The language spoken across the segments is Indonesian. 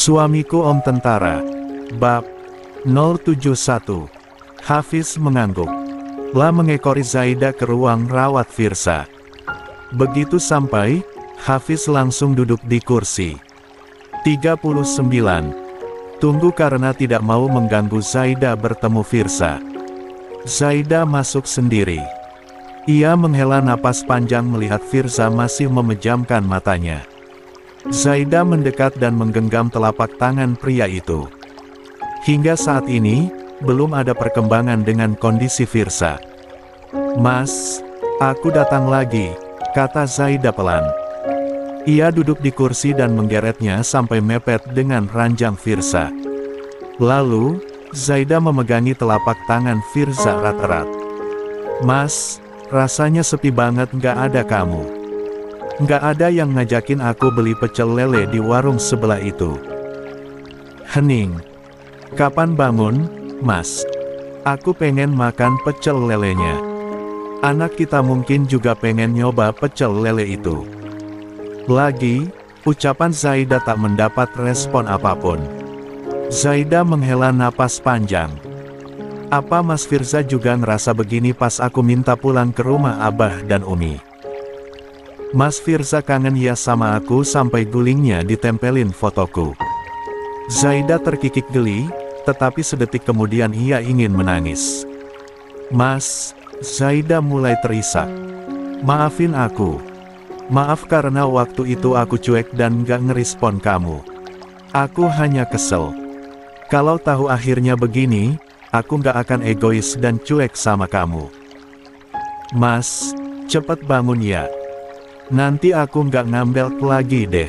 Suamiku Om Tentara. Bab 071. Hafiz mengangguk. Lah mengekori Zaida ke ruang rawat Firsa. Begitu sampai, Hafiz langsung duduk di kursi. 39. Tunggu karena tidak mau mengganggu Zaida bertemu Firsa. Zaida masuk sendiri. Ia menghela napas panjang melihat Firsa masih memejamkan matanya. Zaida mendekat dan menggenggam telapak tangan pria itu. Hingga saat ini, belum ada perkembangan dengan kondisi Firsa. "Mas, aku datang lagi," kata Zaida pelan. Ia duduk di kursi dan menggeretnya sampai mepet dengan ranjang Firsa. Lalu, Zaida memegangi telapak tangan Firsa erat-erat. "Mas, rasanya sepi banget nggak ada kamu. Nggak ada yang ngajakin aku beli pecel lele di warung sebelah itu." Hening. "Kapan bangun, Mas? Aku pengen makan pecel lelenya. Anak kita mungkin juga pengen nyoba pecel lele itu." Lagi, ucapan Zaida tak mendapat respon apapun. Zaida menghela napas panjang. "Apa Mas Firza juga ngerasa begini pas aku minta pulang ke rumah Abah dan Umi? Mas Firza kangen ya sama aku sampai gulingnya ditempelin fotoku." Zaida terkikik geli, tetapi sedetik kemudian ia ingin menangis. "Mas," Zaida mulai terisak. "Maafin aku. Maaf karena waktu itu aku cuek dan gak ngerespon kamu. Aku hanya kesel. Kalau tahu akhirnya begini, aku gak akan egois dan cuek sama kamu. Mas, cepet bangun ya. Nanti aku nggak ngambek lagi deh.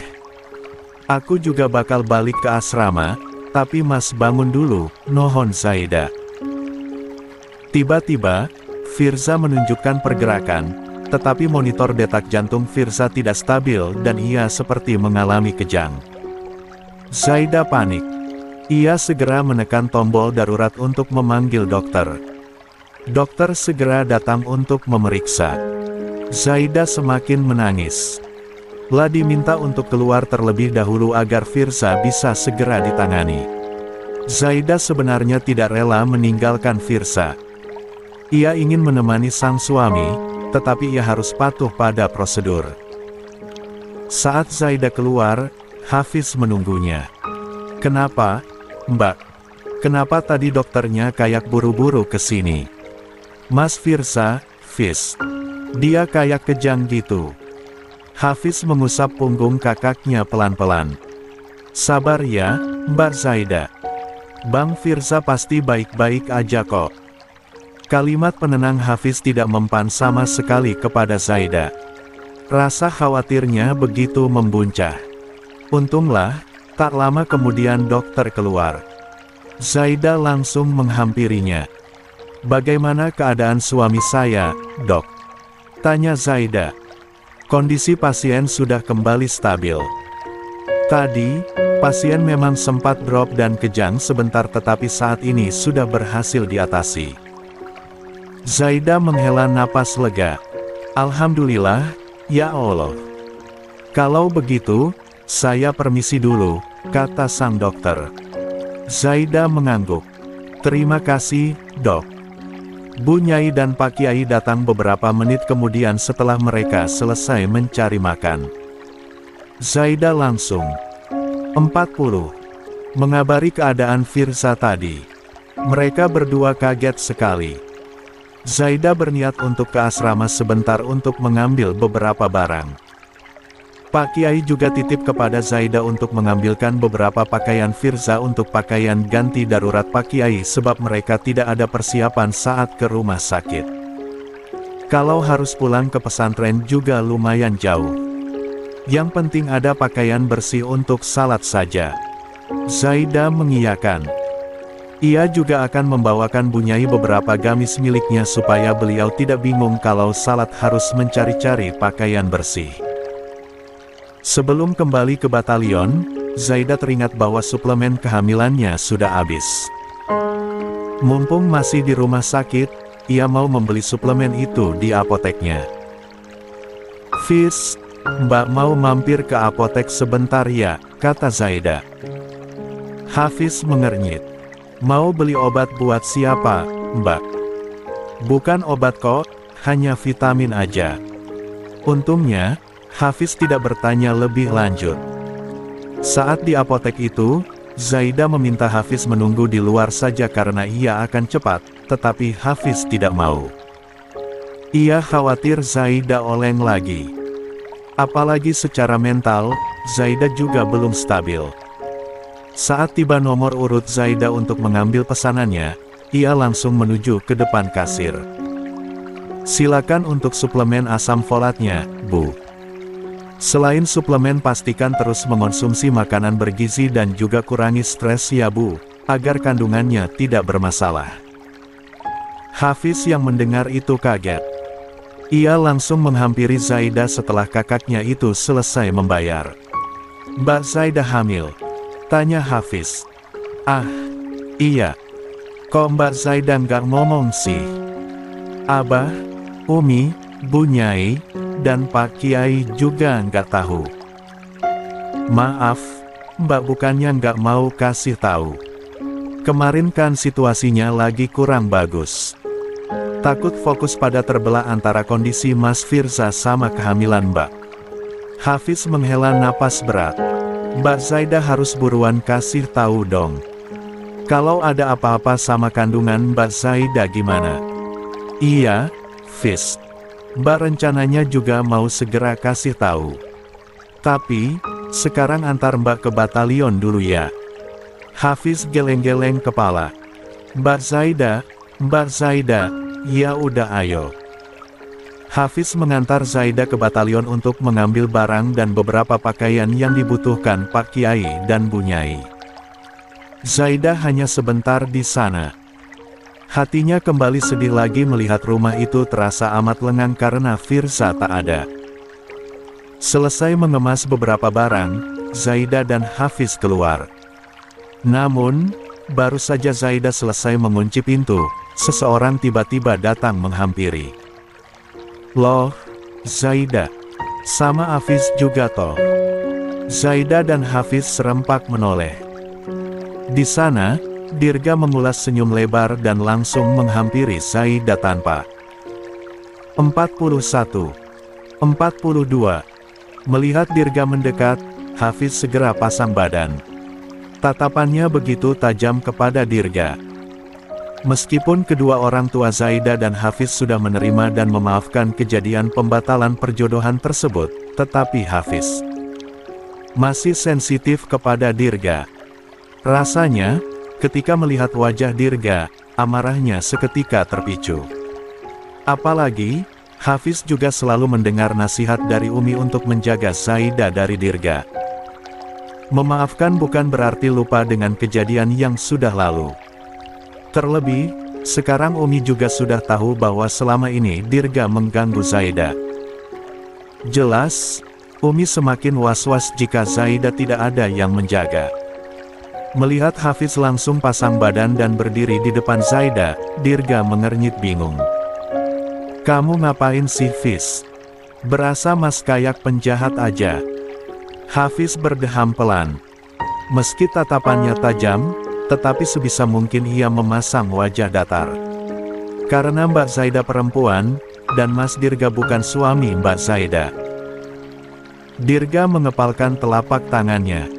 Aku juga bakal balik ke asrama, tapi Mas bangun dulu, nohon Zaida." Tiba-tiba, Firza menunjukkan pergerakan, tetapi monitor detak jantung Firza tidak stabil dan ia seperti mengalami kejang. Zaida panik. Ia segera menekan tombol darurat untuk memanggil dokter. Dokter segera datang untuk memeriksa. Zaida semakin menangis. Lah diminta untuk keluar terlebih dahulu agar Firsa bisa segera ditangani. Zaida sebenarnya tidak rela meninggalkan Firsa. Ia ingin menemani sang suami, tetapi ia harus patuh pada prosedur. Saat Zaida keluar, Hafiz menunggunya. "Kenapa, Mbak? Kenapa tadi dokternya kayak buru-buru ke sini?" "Mas Firsa, Fiz. Dia kayak kejang gitu." Hafiz mengusap punggung kakaknya pelan-pelan. "Sabar ya, Mbak Zaida. Bang Firza pasti baik-baik aja kok." Kalimat penenang Hafiz tidak mempan sama sekali kepada Zaida. Rasa khawatirnya begitu membuncah. Untunglah, tak lama kemudian dokter keluar. Zaida langsung menghampirinya. "Bagaimana keadaan suami saya, Dok?" tanya Zaida. "Kondisi pasien sudah kembali stabil. Tadi, pasien memang sempat drop dan kejang sebentar tetapi saat ini sudah berhasil diatasi." Zaida menghela napas lega. "Alhamdulillah, ya Allah. Kalau begitu, saya permisi dulu," kata sang dokter. Zaida mengangguk. "Terima kasih, Dok." Bu Nyai dan Pak Kiai datang beberapa menit kemudian setelah mereka selesai mencari makan. Zaida langsung 40. Mengabari keadaan Firsa tadi. Mereka berdua kaget sekali. Zaida berniat untuk ke asrama sebentar untuk mengambil beberapa barang. Pak Kiai juga titip kepada Zaida untuk mengambilkan beberapa pakaian Firza untuk pakaian ganti darurat Pak Kiai sebab mereka tidak ada persiapan saat ke rumah sakit. Kalau harus pulang ke pesantren juga lumayan jauh. Yang penting ada pakaian bersih untuk salat saja. Zaida mengiyakan. Ia juga akan membawakan Bu Nyai beberapa gamis miliknya supaya beliau tidak bingung kalau salat harus mencari-cari pakaian bersih. Sebelum kembali ke batalion, Zaida teringat bahwa suplemen kehamilannya sudah habis. Mumpung masih di rumah sakit, ia mau membeli suplemen itu di apoteknya. "Fiz, Mbak mau mampir ke apotek sebentar ya," kata Zaida. Hafiz mengernyit. Mau beli obat buat siapa, Mbak? Bukan obat kok, hanya vitamin aja. Untungnya, Hafiz tidak bertanya lebih lanjut. Saat di apotek itu, Zaida meminta Hafiz menunggu di luar saja karena ia akan cepat, tetapi Hafiz tidak mau. Ia khawatir Zaida oleng lagi. Apalagi secara mental, Zaida juga belum stabil. Saat tiba nomor urut Zaida untuk mengambil pesanannya, ia langsung menuju ke depan kasir. Silakan untuk suplemen asam folatnya, Bu. Selain suplemen pastikan terus mengonsumsi makanan bergizi dan juga kurangi stres ya Bu, agar kandungannya tidak bermasalah. Hafiz yang mendengar itu kaget. Ia langsung menghampiri Zaida setelah kakaknya itu selesai membayar. Mbak Zaida hamil? Tanya Hafiz. Ah, iya. Kok Mbak Zaida nggak ngomong sih? Abah, Umi, Bu Nyai, dan Pak Kiai juga nggak tahu. Maaf, Mbak bukannya nggak mau kasih tahu. Kemarin kan situasinya lagi kurang bagus. Takut fokus pada terbelah antara kondisi Mas Firza sama kehamilan Mbak. Hafiz menghela napas berat. Mbak Zaida harus buruan kasih tahu dong. Kalau ada apa-apa sama kandungan Mbak Zaida gimana? Iya, Fiz. Mbak rencananya juga mau segera kasih tahu. Tapi, sekarang antar Mbak ke batalion dulu ya. Hafiz geleng-geleng kepala. Mbak Zaida, ya udah ayo. Hafiz mengantar Zaida ke batalion untuk mengambil barang dan beberapa pakaian yang dibutuhkan Pak Kiai dan Bu Nyai. Zaida hanya sebentar di sana. Hatinya kembali sedih lagi melihat rumah itu terasa amat lengang karena Firza tak ada. Selesai mengemas beberapa barang, Zaida dan Hafiz keluar. Namun, baru saja Zaida selesai mengunci pintu, seseorang tiba-tiba datang menghampiri. Loh, Zaida. Sama Hafiz juga toh. Zaida dan Hafiz serempak menoleh. Di sana, Dirga mengulas senyum lebar dan langsung menghampiri Zaida tanpa 41. 42. Melihat Dirga mendekat, Hafiz segera pasang badan. Tatapannya begitu tajam kepada Dirga. Meskipun kedua orang tua Zaida dan Hafiz sudah menerima dan memaafkan kejadian pembatalan perjodohan tersebut, tetapi Hafiz masih sensitif kepada Dirga. Rasanya, ketika melihat wajah Dirga, amarahnya seketika terpicu. Apalagi, Hafiz juga selalu mendengar nasihat dari Umi untuk menjaga Zaida dari Dirga. Memaafkan bukan berarti lupa dengan kejadian yang sudah lalu. Terlebih, sekarang Umi juga sudah tahu bahwa selama ini Dirga mengganggu Zaida. Jelas, Umi semakin was-was jika Zaida tidak ada yang menjaga. Melihat Hafiz langsung pasang badan dan berdiri di depan Zaida, Dirga mengernyit bingung. Kamu ngapain sih Fiz? Berasa Mas kayak penjahat aja. Hafiz berdeham pelan. Meski tatapannya tajam, tetapi sebisa mungkin ia memasang wajah datar. Karena Mbak Zaida perempuan, dan Mas Dirga bukan suami Mbak Zaida. Dirga mengepalkan telapak tangannya.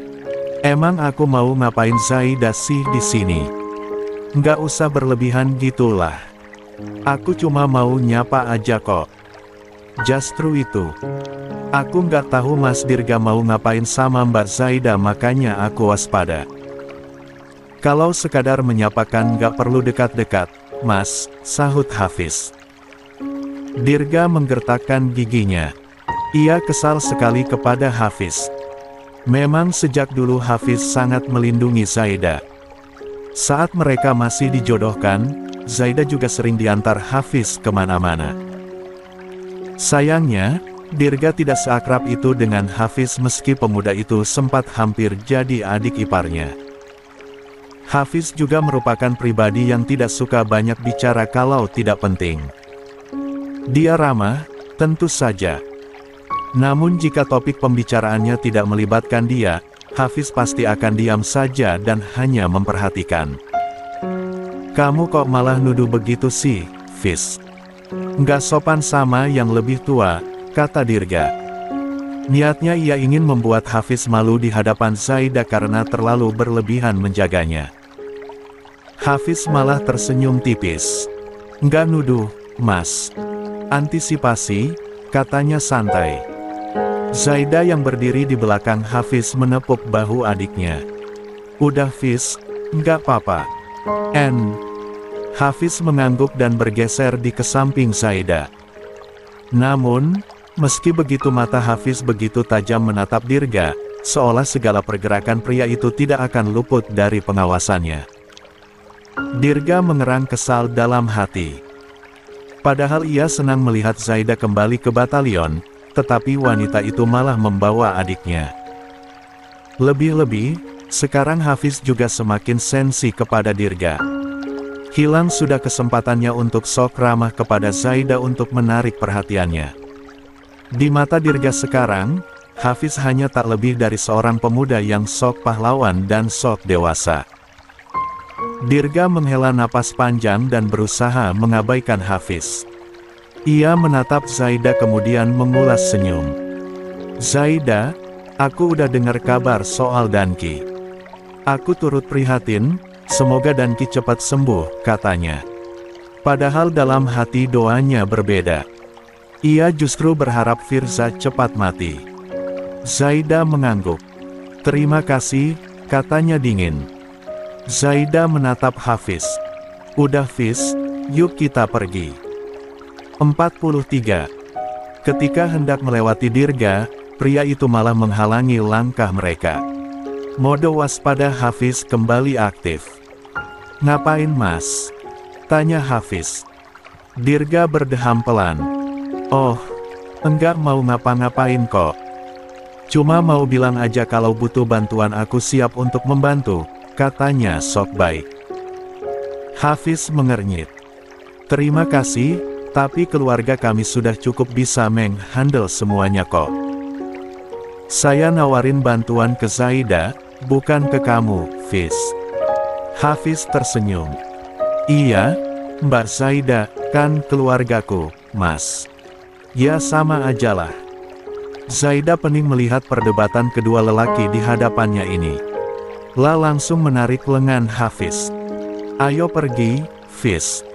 Emang aku mau ngapain Zaida sih di sini? Nggak usah berlebihan gitulah. Aku cuma mau nyapa aja kok. Justru itu. Aku nggak tahu Mas Dirga mau ngapain sama Mbak Zaida, makanya aku waspada. Kalau sekadar menyapakan nggak perlu dekat-dekat, Mas, sahut Hafiz. Dirga menggertakkan giginya. Ia kesal sekali kepada Hafiz. Memang sejak dulu Hafiz sangat melindungi Zaida. Saat mereka masih dijodohkan, Zaida juga sering diantar Hafiz kemana-mana. Sayangnya, Dirga tidak seakrab itu dengan Hafiz meski pemuda itu sempat hampir jadi adik iparnya. Hafiz juga merupakan pribadi yang tidak suka banyak bicara kalau tidak penting. Dia ramah, tentu saja. Namun jika topik pembicaraannya tidak melibatkan dia, Hafiz pasti akan diam saja dan hanya memperhatikan. Kamu kok malah nuduh begitu sih, Fiz? Nggak sopan sama yang lebih tua, kata Dirga. Niatnya ia ingin membuat Hafiz malu di hadapan Zaidah karena terlalu berlebihan menjaganya. Hafiz malah tersenyum tipis. Nggak nuduh, Mas. Antisipasi, katanya santai. Zaidah yang berdiri di belakang Hafiz menepuk bahu adiknya. Udah Fiz, nggak apa-apa. Hafiz mengangguk dan bergeser di kesamping Zaidah. Namun, meski begitu mata Hafiz begitu tajam menatap Dirga, seolah segala pergerakan pria itu tidak akan luput dari pengawasannya. Dirga mengerang kesal dalam hati. Padahal ia senang melihat Zaidah kembali ke batalion, tetapi wanita itu malah membawa adiknya. Lebih-lebih, sekarang Hafiz juga semakin sensi kepada Dirga. Hilang sudah kesempatannya untuk sok ramah kepada Zaidah untuk menarik perhatiannya. Di mata Dirga sekarang, Hafiz hanya tak lebih dari seorang pemuda yang sok pahlawan dan sok dewasa. Dirga menghela napas panjang dan berusaha mengabaikan Hafiz. Ia menatap Zaidah kemudian mengulas senyum. Zaidah, aku udah dengar kabar soal Danki. Aku turut prihatin, semoga Danki cepat sembuh, katanya. Padahal dalam hati doanya berbeda. Ia justru berharap Firza cepat mati. Zaidah mengangguk. Terima kasih, katanya dingin. Zaidah menatap Hafiz. Udah Fiz, yuk kita pergi. 43. Ketika hendak melewati Dirga, pria itu malah menghalangi langkah mereka. Mode waspada Hafiz kembali aktif. Ngapain Mas? Tanya Hafiz. Dirga berdeham pelan. Oh, enggak mau ngapa-ngapain kok. Cuma mau bilang aja kalau butuh bantuan aku siap untuk membantu, katanya sok baik. Hafiz mengernyit. Terima kasih, tapi keluarga kami sudah cukup bisa menghandle semuanya kok. Saya nawarin bantuan ke Zaidah, bukan ke kamu, Fiz. Hafiz tersenyum. Iya, Mbak Zaidah, kan keluargaku, Mas. Ya sama ajalah. Zaidah pening melihat perdebatan kedua lelaki di hadapannya ini. Langsung menarik lengan Hafiz. Ayo pergi, Fiz.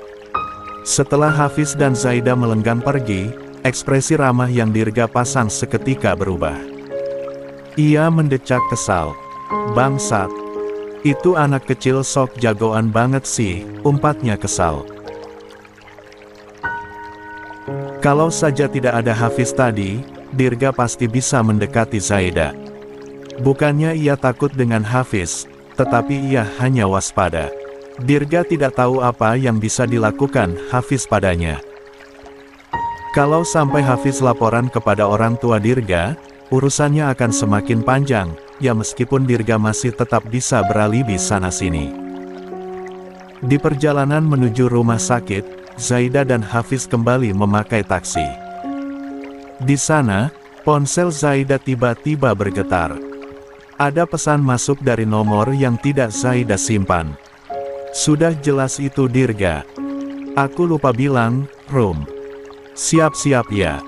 Setelah Hafiz dan Zaidah melenggang pergi, ekspresi ramah yang Dirga pasang seketika berubah. Ia mendecak kesal. Bangsat. Itu anak kecil sok jagoan banget sih, umpatnya kesal. Kalau saja tidak ada Hafiz tadi, Dirga pasti bisa mendekati Zaidah. Bukannya ia takut dengan Hafiz, tetapi ia hanya waspada. Dirga tidak tahu apa yang bisa dilakukan Hafiz padanya. Kalau sampai Hafiz laporan kepada orang tua Dirga, urusannya akan semakin panjang, ya meskipun Dirga masih tetap bisa beralibi sana-sini. Di perjalanan menuju rumah sakit, Zaidah dan Hafiz kembali memakai taksi. Di sana, ponsel Zaidah tiba-tiba bergetar. Ada pesan masuk dari nomor yang tidak Zaidah simpan. Sudah jelas itu Dirga. Aku lupa bilang, Rum. Siap-siap ya.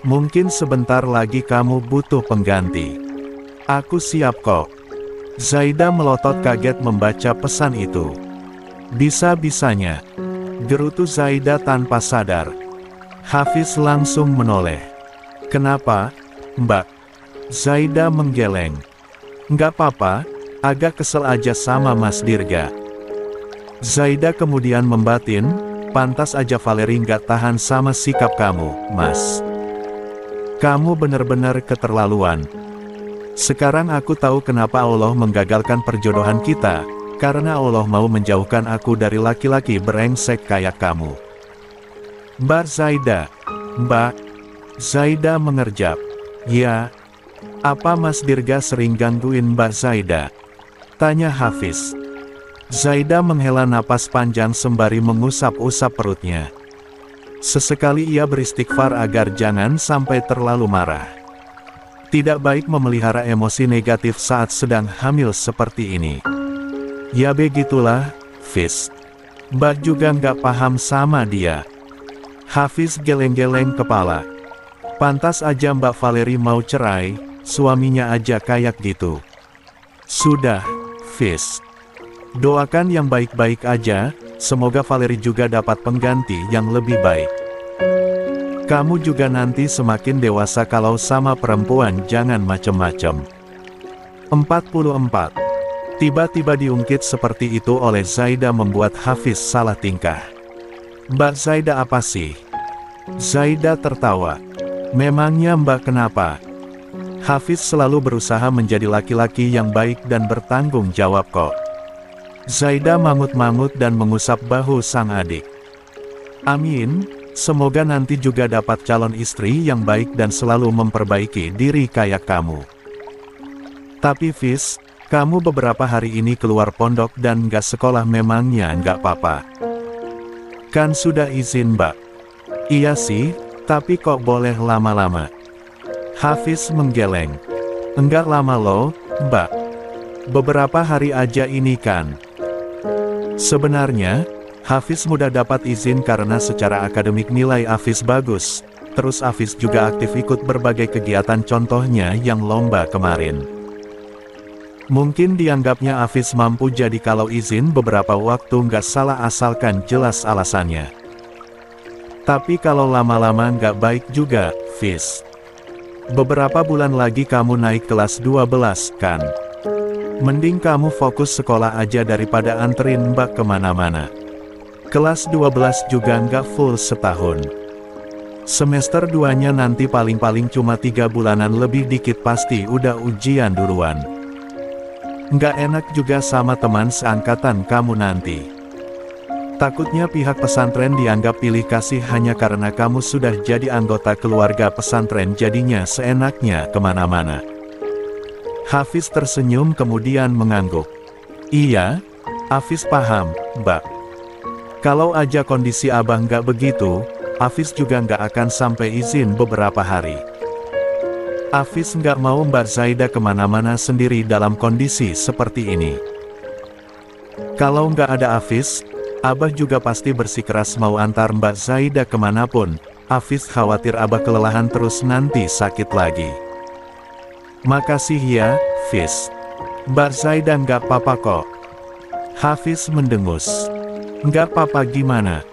Mungkin sebentar lagi kamu butuh pengganti. Aku siap kok. Zaidah melotot kaget membaca pesan itu. Bisa-bisanya. Gerutu Zaidah tanpa sadar. Hafiz langsung menoleh. Kenapa, Mbak? Zaidah menggeleng. Nggak apa-apa, agak kesel aja sama Mas Dirga. Zaidah kemudian membatin, pantas aja Valeri nggak tahan sama sikap kamu, Mas. Kamu benar-benar keterlaluan. Sekarang aku tahu kenapa Allah menggagalkan perjodohan kita, karena Allah mau menjauhkan aku dari laki-laki brengsek kayak kamu. Mbak Zaidah. Mbak. Zaidah mengerjap. Ya. Apa Mas Dirga sering gangguin Mbak Zaidah? Tanya Hafiz. Zaidah menghela napas panjang sembari mengusap-usap perutnya. Sesekali ia beristighfar agar jangan sampai terlalu marah. Tidak baik memelihara emosi negatif saat sedang hamil seperti ini. Ya begitulah, Fis. Mbak juga nggak paham sama dia. Hafiz geleng-geleng kepala. Pantas aja Mbak Valeri mau cerai, suaminya aja kayak gitu. Sudah, Fis. Doakan yang baik-baik aja, semoga Valeri juga dapat pengganti yang lebih baik. Kamu juga nanti semakin dewasa kalau sama perempuan jangan macem-macem. 44. Tiba-tiba diungkit seperti itu oleh Zaida membuat Hafiz salah tingkah. Mbak Zaida apa sih? Zaida tertawa. Memangnya Mbak kenapa? Hafiz selalu berusaha menjadi laki-laki yang baik dan bertanggung jawab kok. Zaida mangut-mangut dan mengusap bahu sang adik. Amin. Semoga nanti juga dapat calon istri yang baik dan selalu memperbaiki diri kayak kamu. Tapi Fis, kamu beberapa hari ini keluar pondok dan nggak sekolah memangnya nggak apa-apa? Kan sudah izin Mbak. Iya sih, tapi kok boleh lama-lama? Hafiz menggeleng. Enggak lama loh, Mbak. Beberapa hari aja ini kan. Sebenarnya, Hafiz mudah dapat izin karena secara akademik nilai Hafiz bagus. Terus Hafiz juga aktif ikut berbagai kegiatan contohnya yang lomba kemarin. Mungkin dianggapnya Hafiz mampu jadi kalau izin beberapa waktu nggak salah asalkan jelas alasannya. Tapi kalau lama-lama nggak baik juga, Fiz. Beberapa bulan lagi kamu naik kelas 12 kan? Mending kamu fokus sekolah aja daripada anterin Mbak kemana-mana. Kelas 12 juga nggak full setahun. Semester 2-nya nanti paling-paling cuma 3 bulanan lebih dikit pasti udah ujian duluan. Nggak enak juga sama teman seangkatan kamu nanti. Takutnya pihak pesantren dianggap pilih kasih hanya karena kamu sudah jadi anggota keluarga pesantren jadinya seenaknya kemana-mana. Hafiz tersenyum kemudian mengangguk. Iya, Hafiz paham, Mbak. Kalau aja kondisi abang nggak begitu, Hafiz juga nggak akan sampai izin beberapa hari. Hafiz nggak mau Mbak Zaida kemana-mana sendiri dalam kondisi seperti ini. Kalau nggak ada Hafiz, Abah juga pasti bersikeras mau antar Mbak Zaida kemanapun. Hafiz khawatir Abah kelelahan terus nanti sakit lagi. Makasih ya, Fiz. Mbak Zaida nggak apa-apa kok. Hafiz mendengus. Nggak apa-apa gimana?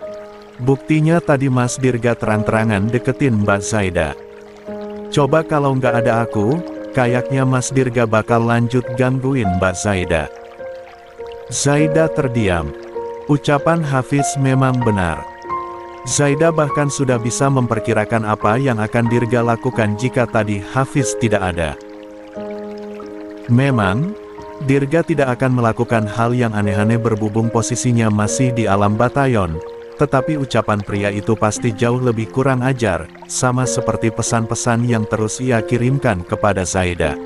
Buktinya tadi Mas Dirga terang-terangan deketin Mbak Zaida. Coba kalau nggak ada aku, kayaknya Mas Dirga bakal lanjut gangguin Mbak Zaida. Zaida terdiam. Ucapan Hafiz memang benar. Zaida bahkan sudah bisa memperkirakan apa yang akan Dirga lakukan jika tadi Hafiz tidak ada. Memang, Dirga tidak akan melakukan hal yang aneh-aneh berhubung posisinya masih di alam batayon, tetapi ucapan pria itu pasti jauh lebih kurang ajar, sama seperti pesan-pesan yang terus ia kirimkan kepada Zaida.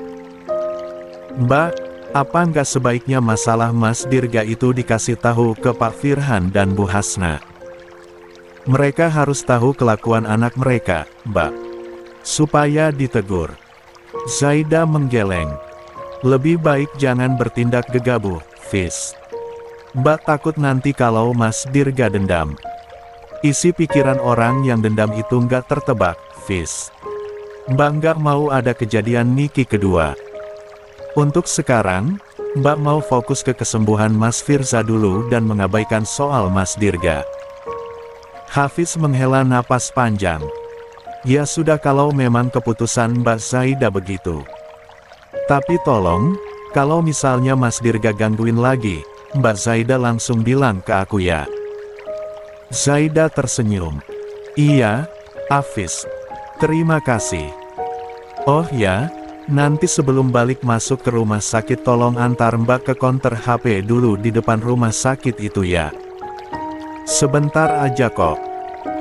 Mbak, apa nggak sebaiknya masalah Mas Dirga itu dikasih tahu ke Pak Firhan dan Bu Hasna? Mereka harus tahu kelakuan anak mereka, Mbak. Supaya ditegur. Zaida menggeleng. Lebih baik jangan bertindak gegabah, Fiz. Mbak takut nanti kalau Mas Dirga dendam. Isi pikiran orang yang dendam itu nggak tertebak, Fiz. Mbak nggak mau ada kejadian Niki kedua. Untuk sekarang, Mbak mau fokus ke kesembuhan Mas Firza dulu dan mengabaikan soal Mas Dirga. Hafiz menghela napas panjang. Ya sudah kalau memang keputusan Mbak Zaida begitu. Tapi tolong, kalau misalnya Mas Dirga gangguin lagi, Mbak Zaida langsung bilang ke aku ya. Zaida tersenyum. Iya, Hafiz. Terima kasih. Oh ya, nanti sebelum balik masuk ke rumah sakit tolong antar Mbak ke konter HP dulu di depan rumah sakit itu ya. Sebentar aja kok.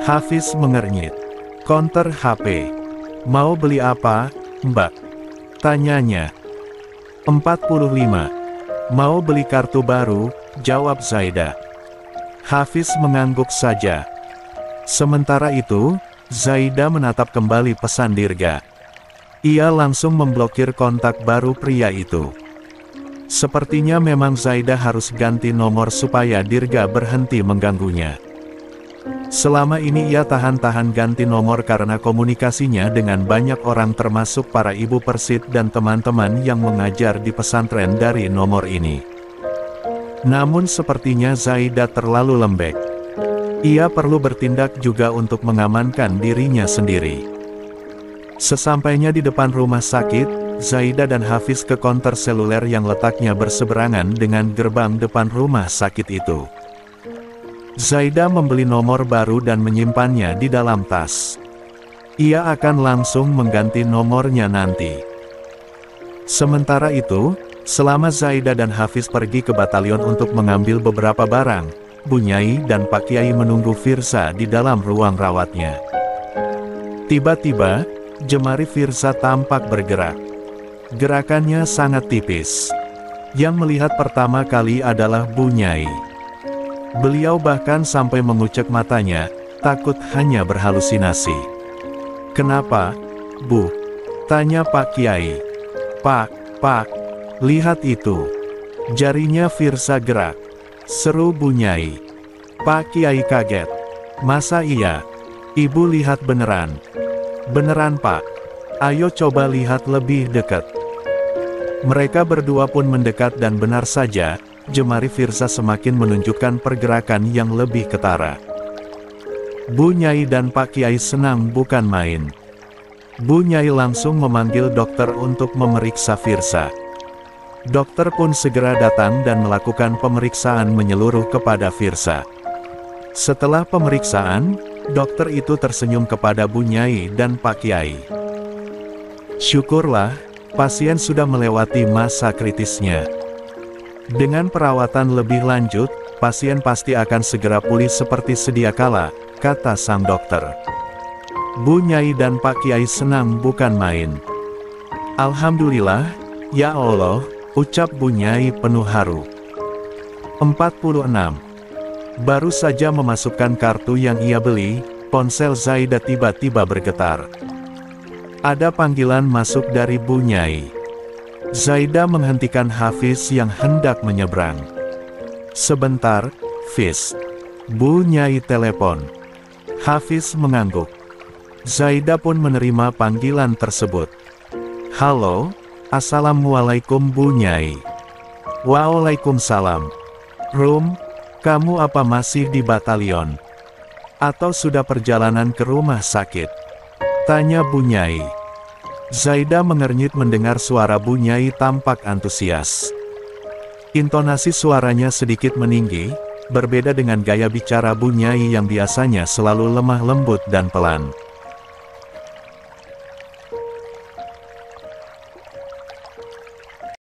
Hafiz mengernyit. Konter HP. Mau beli apa, Mbak? Tanyanya. 45. Mau beli kartu baru, jawab Zaida. Hafiz mengangguk saja. Sementara itu, Zaida menatap kembali pesan Dirga. Ia langsung memblokir kontak baru pria itu. Sepertinya memang Zaida harus ganti nomor supaya Dirga berhenti mengganggunya. Selama ini ia tahan-tahan ganti nomor karena komunikasinya dengan banyak orang termasuk para ibu persid dan teman-teman yang mengajar di pesantren dari nomor ini. Namun sepertinya Zaida terlalu lembek. Ia perlu bertindak juga untuk mengamankan dirinya sendiri. Sesampainya di depan rumah sakit, Zaida dan Hafiz ke konter seluler yang letaknya berseberangan dengan gerbang depan rumah sakit itu. Zaida membeli nomor baru dan menyimpannya di dalam tas. Ia akan langsung mengganti nomornya nanti. Sementara itu, selama Zaida dan Hafiz pergi ke batalion untuk mengambil beberapa barang, Bu Nyai dan Pak Kiai menunggu Firza di dalam ruang rawatnya. Tiba-tiba, jemari Firza tampak bergerak. Gerakannya sangat tipis. Yang melihat pertama kali adalah Bu Nyai. Beliau bahkan sampai mengucek matanya, takut hanya berhalusinasi. "Kenapa, Bu?" tanya Pak Kiai. Pak, lihat itu." Jarinya Firza gerak. Seru Bu Nyai. Pak Kiai kaget. "Masa iya? Ibu lihat beneran?" "Beneran Pak. Ayo coba lihat lebih dekat." Mereka berdua pun mendekat dan benar saja, jemari Firza semakin menunjukkan pergerakan yang lebih ketara. Bu Nyai dan Pak Kiai senang bukan main. Bu Nyai langsung memanggil dokter untuk memeriksa Firza. Dokter pun segera datang dan melakukan pemeriksaan menyeluruh kepada Firza. Setelah pemeriksaan, dokter itu tersenyum kepada Bu Nyai dan Pak Kiai. "Syukurlah, pasien sudah melewati masa kritisnya. Dengan perawatan lebih lanjut, pasien pasti akan segera pulih seperti sedia kala," kata sang dokter. Bu Nyai dan Pak Kiai senang bukan main. "Alhamdulillah, ya Allah," ucap Bu Nyai penuh haru. 46. Baru saja memasukkan kartu yang ia beli, ponsel Zaida tiba-tiba bergetar. Ada panggilan masuk dari Bu Nyai. Zaida menghentikan Hafiz yang hendak menyeberang. "Sebentar, Fiz." Bu Nyai telepon. Hafiz mengangguk. Zaida pun menerima panggilan tersebut. "Halo, Assalamualaikum Bu Nyai." "Waalaikumsalam. Rum, kamu apa masih di batalion? Atau sudah perjalanan ke rumah sakit?" tanya Bu Nyai. Zaida mengernyit mendengar suara Bu Nyai tampak antusias. Intonasi suaranya sedikit meninggi, berbeda dengan gaya bicara Bu Nyai yang biasanya selalu lemah lembut dan pelan.